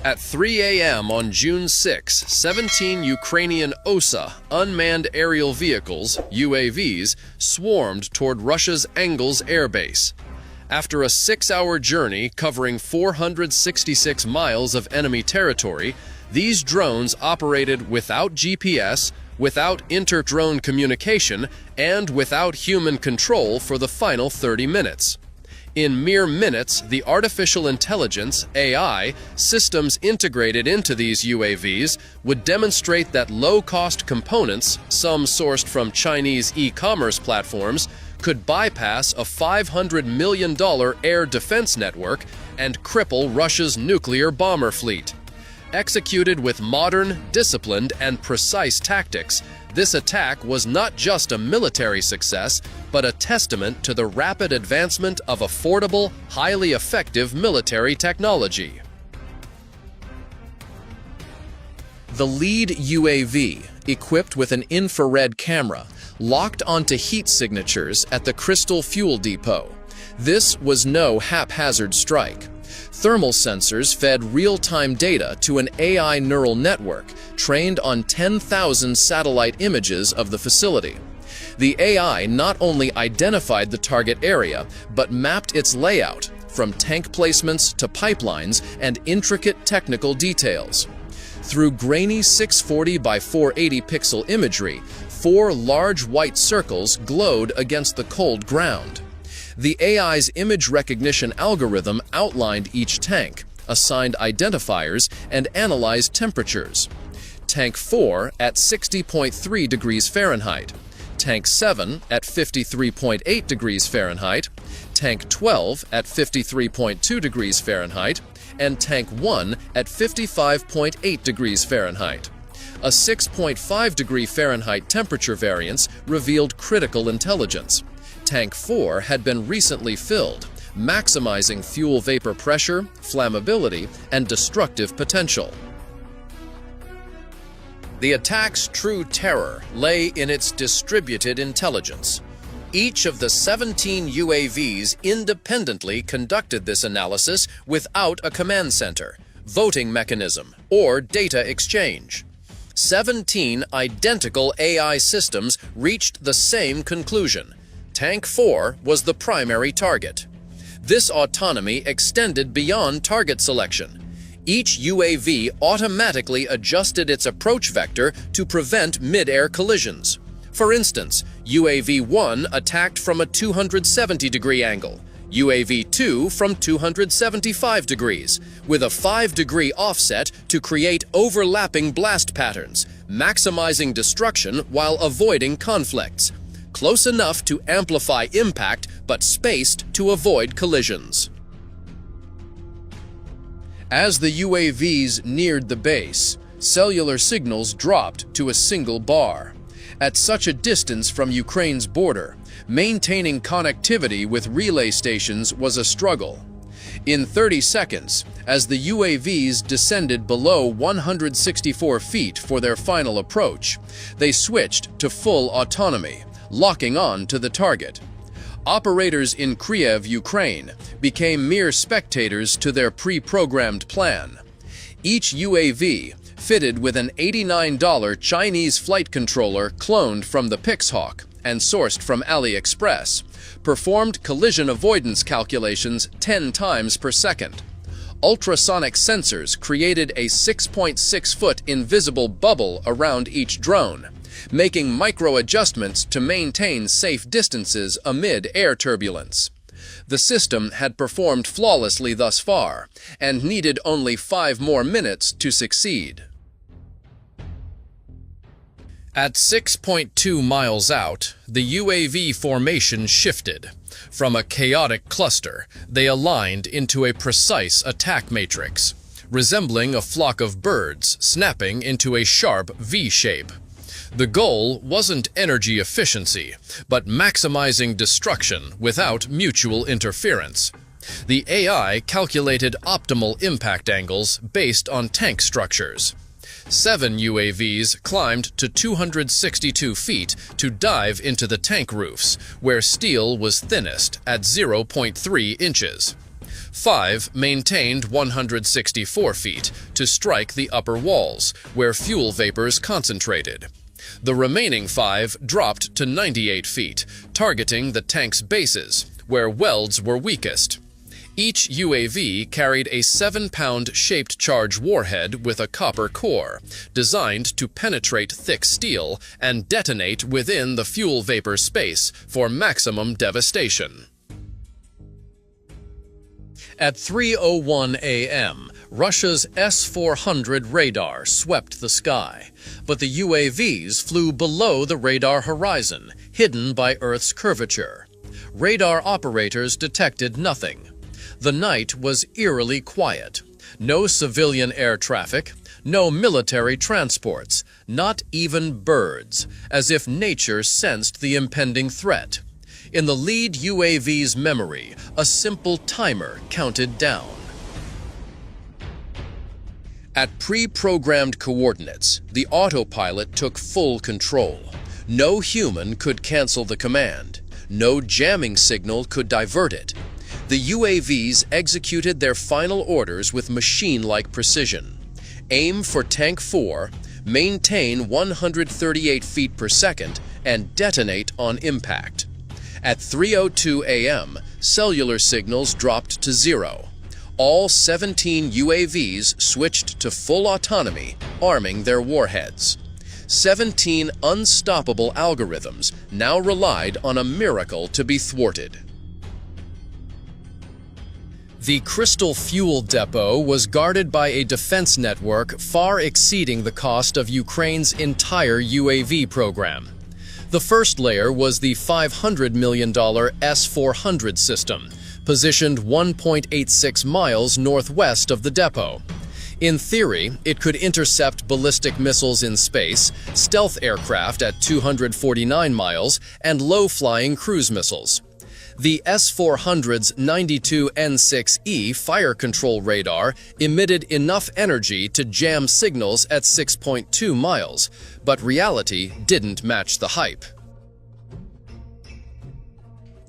At 3 a.m. on June 6, 17 Ukrainian OSA unmanned aerial vehicles, UAVs, swarmed toward Russia's Engels Airbase. After a 6-hour journey covering 466 miles of enemy territory, these drones operated without GPS, without inter-drone communication, and without human control for the final 30 minutes. In mere minutes, the artificial intelligence, AI, systems integrated into these UAVs would demonstrate that low-cost components, some sourced from Chinese e-commerce platforms, could bypass a $500 million air defense network and cripple Russia's nuclear bomber fleet. Executed with modern, disciplined, and precise tactics, this attack was not just a military success, but a testament to the rapid advancement of affordable, highly effective military technology. The lead UAV, equipped with an infrared camera, locked onto heat signatures at the Kristall fuel depot. This was no haphazard strike. Thermal sensors fed real-time data to an AI neural network trained on 10,000 satellite images of the facility. The AI not only identified the target area, but mapped its layout, from tank placements to pipelines and intricate technical details. Through grainy 640 by 480 pixel imagery, 4 large white circles glowed against the cold ground. The AI's image recognition algorithm outlined each tank, assigned identifiers, and analyzed temperatures. Tank 4 at 60.3 degrees Fahrenheit, Tank 7 at 53.8 degrees Fahrenheit, Tank 12 at 53.2 degrees Fahrenheit, and Tank 1 at 55.8 degrees Fahrenheit. A 6.5 degree Fahrenheit temperature variance revealed critical intelligence. Tank 4 had been recently filled, maximizing fuel vapor pressure, flammability, and destructive potential. The attack's true terror lay in its distributed intelligence. Each of the 17 UAVs independently conducted this analysis without a command center, voting mechanism, or data exchange. 17 identical AI systems reached the same conclusion. Tank 4 was the primary target. This autonomy extended beyond target selection. Each UAV automatically adjusted its approach vector to prevent mid-air collisions. For instance, UAV 1 attacked from a 270-degree angle, UAV 2 from 275 degrees, with a 5-degree offset to create overlapping blast patterns, maximizing destruction while avoiding conflicts. Close enough to amplify impact, but spaced to avoid collisions. As the UAVs neared the base, cellular signals dropped to a single bar. At such a distance from Ukraine's border, maintaining connectivity with relay stations was a struggle. In 30 seconds, as the UAVs descended below 164 feet for their final approach, they switched to full autonomy, locking on to the target. Operators in Kyiv, Ukraine, became mere spectators to their pre-programmed plan. Each UAV, fitted with an $89 Chinese flight controller cloned from the Pixhawk and sourced from AliExpress, performed collision avoidance calculations 10 times per second. Ultrasonic sensors created a 6.6-foot invisible bubble around each drone, making micro-adjustments to maintain safe distances amid air turbulence. The system had performed flawlessly thus far, and needed only 5 more minutes to succeed. At 6.2 miles out, the UAV formation shifted. From a chaotic cluster, they aligned into a precise attack matrix, resembling a flock of birds snapping into a sharp V shape. The goal wasn't energy efficiency, but maximizing destruction without mutual interference. The AI calculated optimal impact angles based on tank structures. 7 UAVs climbed to 262 feet to dive into the tank roofs, where steel was thinnest at 0.3 inches. 5 maintained 164 feet to strike the upper walls, where fuel vapors concentrated. The remaining 5 dropped to 98 feet, targeting the tank's bases, where welds were weakest. Each UAV carried a 7-pound shaped charge warhead with a copper core, designed to penetrate thick steel and detonate within the fuel vapor space for maximum devastation. At 3:01 a.m., Russia's S-400 radar swept the sky, but the UAVs flew below the radar horizon, hidden by Earth's curvature. Radar operators detected nothing. The night was eerily quiet. No civilian air traffic, no military transports, not even birds, as if nature sensed the impending threat. In the lead UAV's memory, a simple timer counted down. At pre-programmed coordinates, the autopilot took full control. No human could cancel the command. No jamming signal could divert it. The UAVs executed their final orders with machine-like precision. Aim for Tank 4, maintain 138 feet per second, and detonate on impact. At 3:02 a.m., cellular signals dropped to 0. All 17 UAVs switched to full autonomy, arming their warheads. 17 unstoppable algorithms now relied on a miracle to be thwarted. The Kristall fuel depot was guarded by a defense network far exceeding the cost of Ukraine's entire UAV program. The first layer was the $500 million S-400 system, positioned 1.86 miles northwest of the depot. In theory, it could intercept ballistic missiles in space, stealth aircraft at 249 miles, and low-flying cruise missiles. The S-400's 92N6E fire control radar emitted enough energy to jam signals at 6.2 miles, but reality didn't match the hype.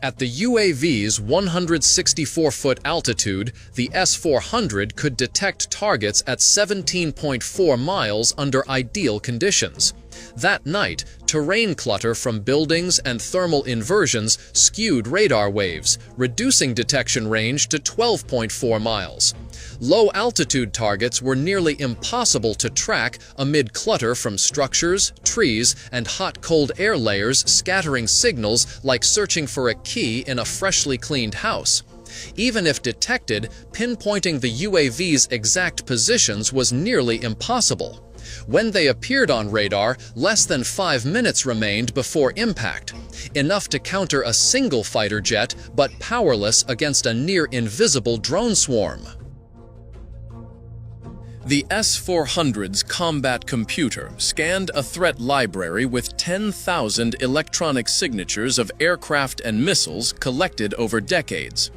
At the UAV's 164-foot altitude, the S-400 could detect targets at 17.4 miles under ideal conditions. That night, terrain clutter from buildings and thermal inversions skewed radar waves, reducing detection range to 12.4 miles. Low-altitude targets were nearly impossible to track amid clutter from structures, trees, and hot-cold air layers scattering signals like searching for a key in a freshly cleaned house. Even if detected, pinpointing the UAV's exact positions was nearly impossible. When they appeared on radar, less than 5 minutes remained before impact, enough to counter a single fighter jet, but powerless against a near-invisible drone swarm. The S-400's combat computer scanned a threat library with 10,000 electronic signatures of aircraft and missiles collected over decades.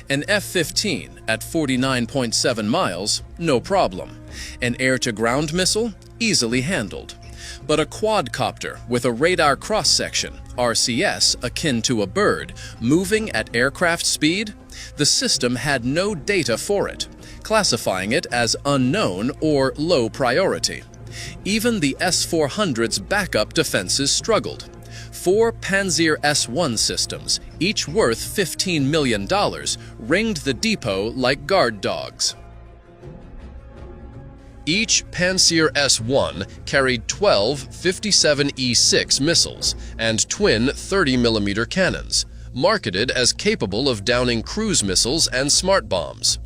An F-15 at 49.7 miles, no problem. An air-to-ground missile, easily handled. But a quadcopter with a radar cross-section, RCS akin to a bird, moving at aircraft speed? The system had no data for it, classifying it as unknown or low priority. Even the S-400's backup defenses struggled. 4 Panzer S-1 systems, each worth $15 million, ringed the depot like guard dogs. Each Panzer S-1 carried 12 57E6 missiles and twin 30mm cannons, marketed as capable of downing cruise missiles and smart bombs.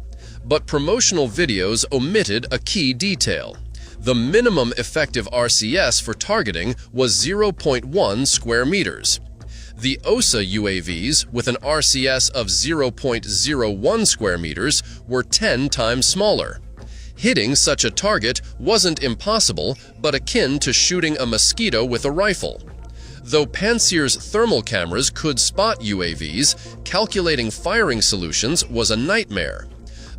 But promotional videos omitted a key detail. The minimum effective RCS for targeting was 0.1 square meters. The OSA UAVs, with an RCS of 0.01 square meters, were 10 times smaller. Hitting such a target wasn't impossible, but akin to shooting a mosquito with a rifle. Though Panzer's thermal cameras could spot UAVs, calculating firing solutions was a nightmare.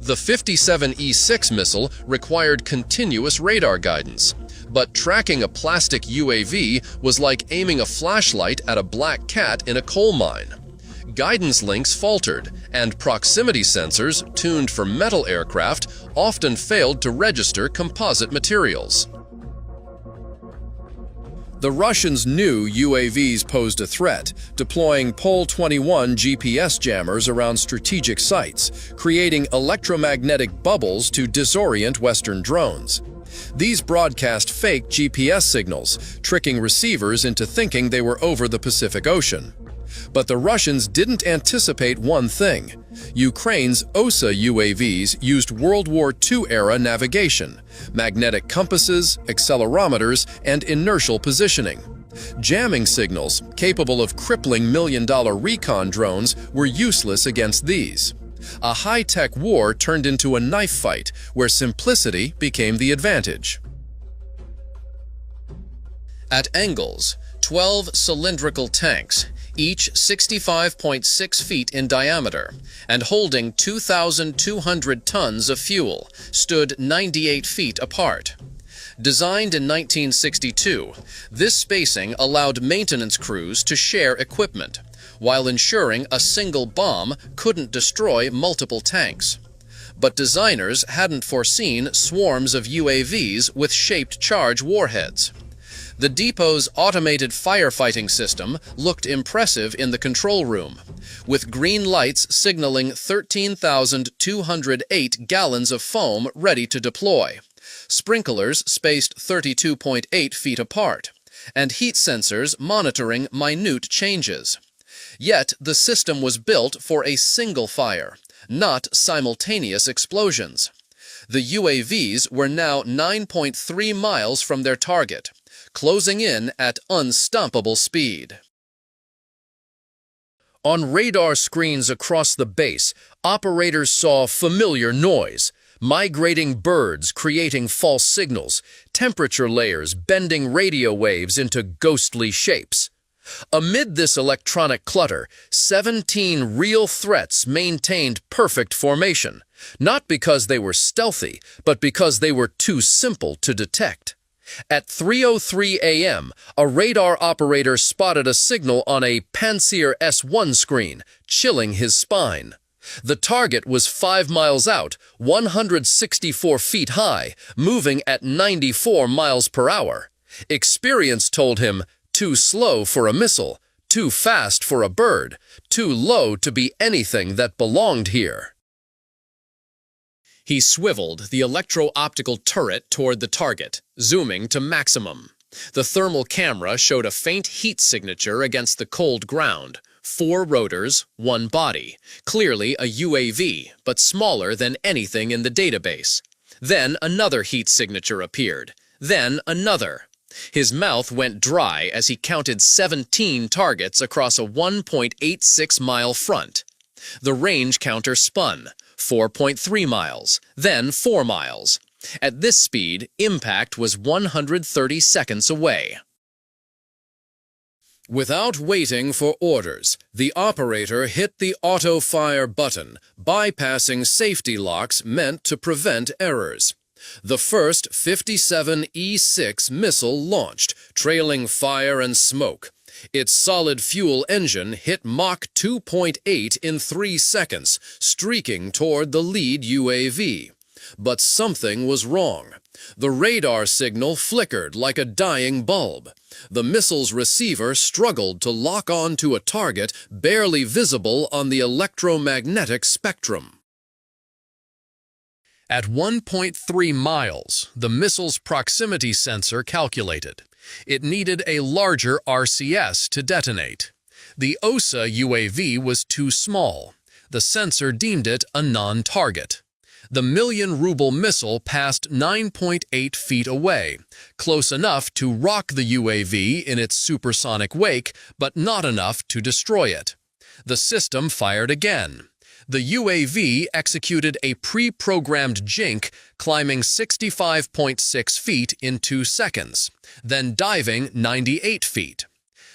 The 57E6 missile required continuous radar guidance, but tracking a plastic UAV was like aiming a flashlight at a black cat in a coal mine. Guidance links faltered, and proximity sensors, tuned for metal aircraft, often failed to register composite materials. The Russians knew UAVs posed a threat, deploying Pol 21 GPS jammers around strategic sites, creating electromagnetic bubbles to disorient Western drones. These broadcast fake GPS signals, tricking receivers into thinking they were over the Pacific Ocean. But the Russians didn't anticipate one thing. Ukraine's OSA UAVs used World War II-era navigation, magnetic compasses, accelerometers, and inertial positioning. Jamming signals, capable of crippling million-dollar recon drones, were useless against these. A high-tech war turned into a knife fight, where simplicity became the advantage. At Engels, 12 cylindrical tanks, each 65.6 feet in diameter, and holding 2,200 tons of fuel, stood 98 feet apart. Designed in 1962, this spacing allowed maintenance crews to share equipment, while ensuring a single bomb couldn't destroy multiple tanks. But designers hadn't foreseen swarms of UAVs with shaped charge warheads. The depot's automated firefighting system looked impressive in the control room, with green lights signaling 13,208 gallons of foam ready to deploy, sprinklers spaced 32.8 feet apart, and heat sensors monitoring minute changes. Yet the system was built for a single fire, not simultaneous explosions. The UAVs were now 9.3 miles from their target, closing in at unstoppable speed. On radar screens across the base, operators saw familiar noise, migrating birds creating false signals, temperature layers bending radio waves into ghostly shapes. Amid this electronic clutter, 17 real threats maintained perfect formation, not because they were stealthy, but because they were too simple to detect. At 3:03 a.m., a radar operator spotted a signal on a Pantsir S1 screen, chilling his spine. The target was 5 miles out, 164 feet high, moving at 94 miles per hour. Experience told him, too slow for a missile, too fast for a bird, too low to be anything that belonged here. He swiveled the electro-optical turret toward the target, zooming to maximum. The thermal camera showed a faint heat signature against the cold ground. 4 rotors, 1 body. Clearly a UAV, but smaller than anything in the database. Then another heat signature appeared. Then another. His mouth went dry as he counted 17 targets across a 1.86-mile front. The range counter spun. 4.3 miles, then 4 miles. At this speed, impact was 130 seconds away. Without waiting for orders, the operator hit the auto-fire button, bypassing safety locks meant to prevent errors. The first 57E6 missile launched, trailing fire and smoke. Its solid-fuel engine hit Mach 2.8 in 3 seconds, streaking toward the lead UAV. But something was wrong. The radar signal flickered like a dying bulb. The missile's receiver struggled to lock on to a target barely visible on the electromagnetic spectrum. At 1.3 miles, the missile's proximity sensor calculated. It needed a larger RCS to detonate. The OSA UAV was too small. The sensor deemed it a non-target. The million-ruble missile passed 9.8 feet away, close enough to rock the UAV in its supersonic wake, but not enough to destroy it. The system fired again. The UAV executed a pre-programmed jink, climbing 65.6 feet in 2 seconds, then diving 98 feet.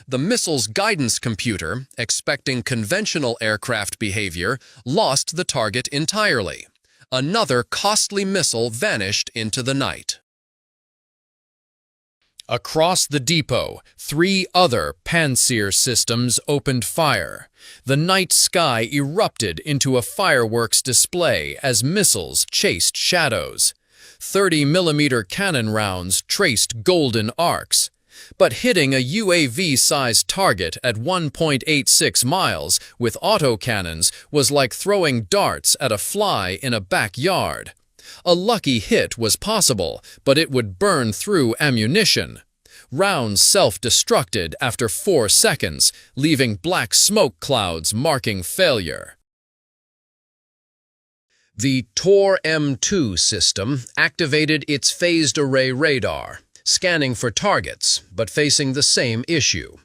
The missile's guidance computer, expecting conventional aircraft behavior, lost the target entirely. Another costly missile vanished into the night. Across the depot, 3 other Pantsir systems opened fire. The night sky erupted into a fireworks display as missiles chased shadows. 30mm cannon rounds traced golden arcs. But hitting a UAV-sized target at 1.86 miles with autocannons was like throwing darts at a fly in a backyard. A lucky hit was possible, but it would burn through ammunition. Rounds self-destructed after 4 seconds, leaving black smoke clouds marking failure. The Tor M2 system activated its phased array radar, scanning for targets, but facing the same issue.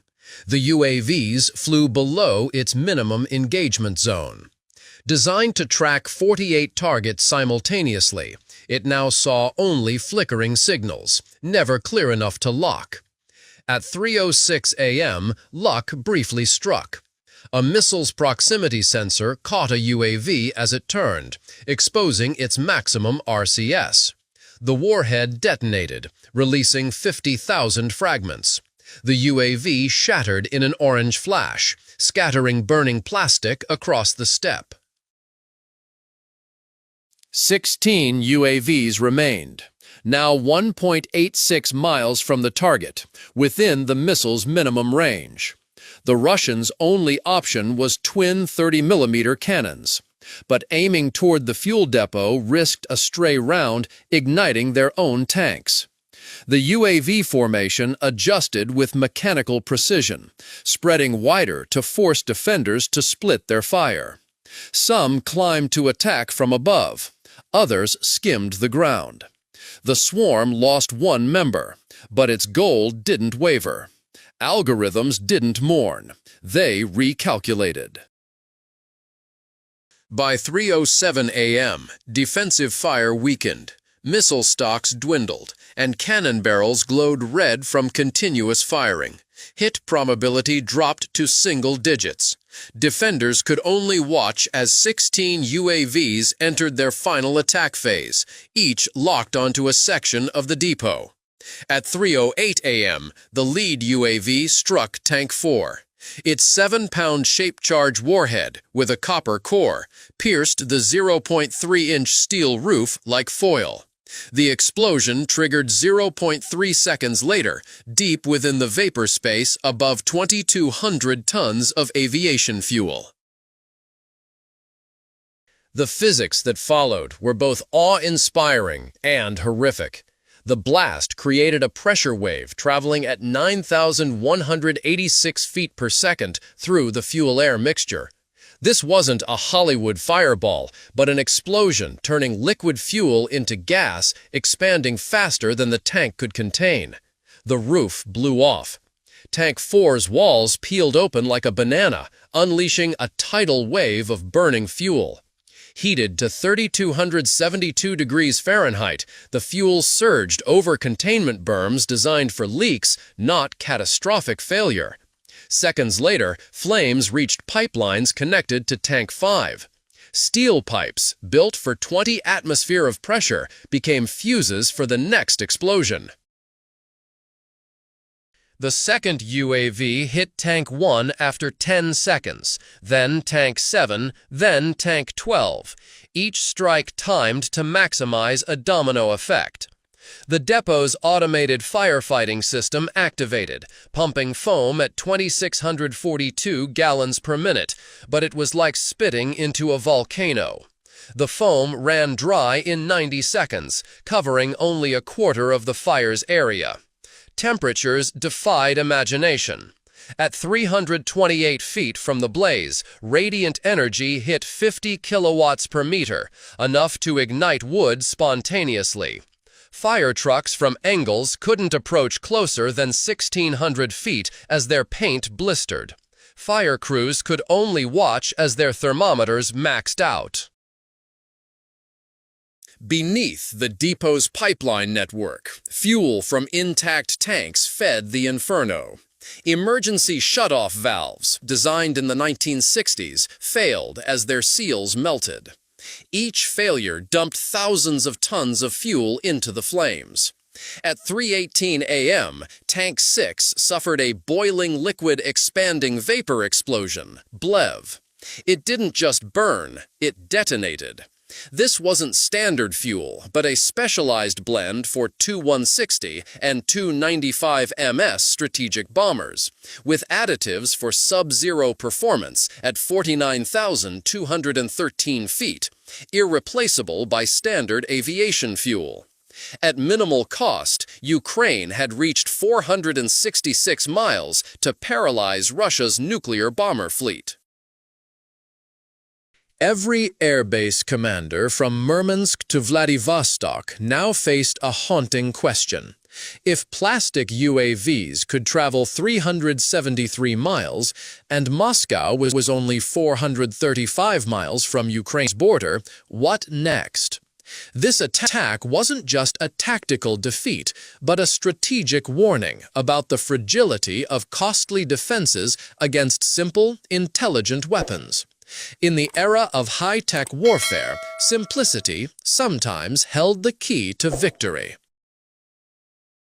The UAVs flew below its minimum engagement zone. Designed to track 48 targets simultaneously, it now saw only flickering signals, never clear enough to lock. At 3:06 a.m., luck briefly struck. A missile's proximity sensor caught a UAV as it turned, exposing its maximum RCS. The warhead detonated, releasing 50,000 fragments. The UAV shattered in an orange flash, scattering burning plastic across the steppe. 16 UAVs remained, now 1.86 miles from the target, within the missile's minimum range. The Russians' only option was twin 30mm cannons, but aiming toward the fuel depot risked a stray round igniting their own tanks. The UAV formation adjusted with mechanical precision, spreading wider to force defenders to split their fire. Some climbed to attack from above. Others skimmed the ground. The swarm lost 1 member, but its goal didn't waver. Algorithms didn't mourn. They recalculated. By 3:07 a.m., defensive fire weakened, missile stocks dwindled, and cannon barrels glowed red from continuous firing. Hit probability dropped to single digits. Defenders could only watch as 16 UAVs entered their final attack phase, each locked onto a section of the depot. At 3:08 a.m., the lead UAV struck Tank 4. Its 7-pound shape-charge warhead, with a copper core, pierced the 0.3-inch steel roof like foil. The explosion triggered 0.3 seconds later, deep within the vapor space above 2,200 tons of aviation fuel. The physics that followed were both awe-inspiring and horrific. The blast created a pressure wave traveling at 9,186 feet per second through the fuel-air mixture. This wasn't a Hollywood fireball, but an explosion turning liquid fuel into gas, expanding faster than the tank could contain. The roof blew off. Tank 4's walls peeled open like a banana, unleashing a tidal wave of burning fuel. Heated to 3,272 degrees Fahrenheit, the fuel surged over containment berms designed for leaks, not catastrophic failure. Seconds later, flames reached pipelines connected to Tank 5. Steel pipes, built for 20 atmosphere of pressure, became fuses for the next explosion. The second UAV hit Tank 1 after 10 seconds, then Tank 7, then Tank 12, each strike timed to maximize a domino effect. The depot's automated firefighting system activated, pumping foam at 2,642 gallons per minute, but it was like spitting into a volcano. The foam ran dry in 90 seconds, covering only a quarter of the fire's area. Temperatures defied imagination. At 328 feet from the blaze, radiant energy hit 50 kilowatts per meter, enough to ignite wood spontaneously. Fire trucks from Engels couldn't approach closer than 1,600 feet as their paint blistered. Fire crews could only watch as their thermometers maxed out. Beneath the depot's pipeline network, fuel from intact tanks fed the inferno. Emergency shutoff valves, designed in the 1960s, failed as their seals melted. Each failure dumped thousands of tons of fuel into the flames. At 3:18 a.m., Tank 6 suffered a boiling liquid expanding vapor explosion, BLEV. It didn't just burn, it detonated. This wasn't standard fuel, but a specialized blend for Tu-160 and Tu-95 MS strategic bombers, with additives for sub-zero performance at 49,213 feet, irreplaceable by standard aviation fuel. At minimal cost, Ukraine had reached 466 miles to paralyze Russia's nuclear bomber fleet. Every airbase commander from Murmansk to Vladivostok now faced a haunting question. If plastic UAVs could travel 373 miles and Moscow was only 435 miles from Ukraine's border, what next? This attack wasn't just a tactical defeat, but a strategic warning about the fragility of costly defenses against simple, intelligent weapons. In the era of high-tech warfare, simplicity sometimes held the key to victory.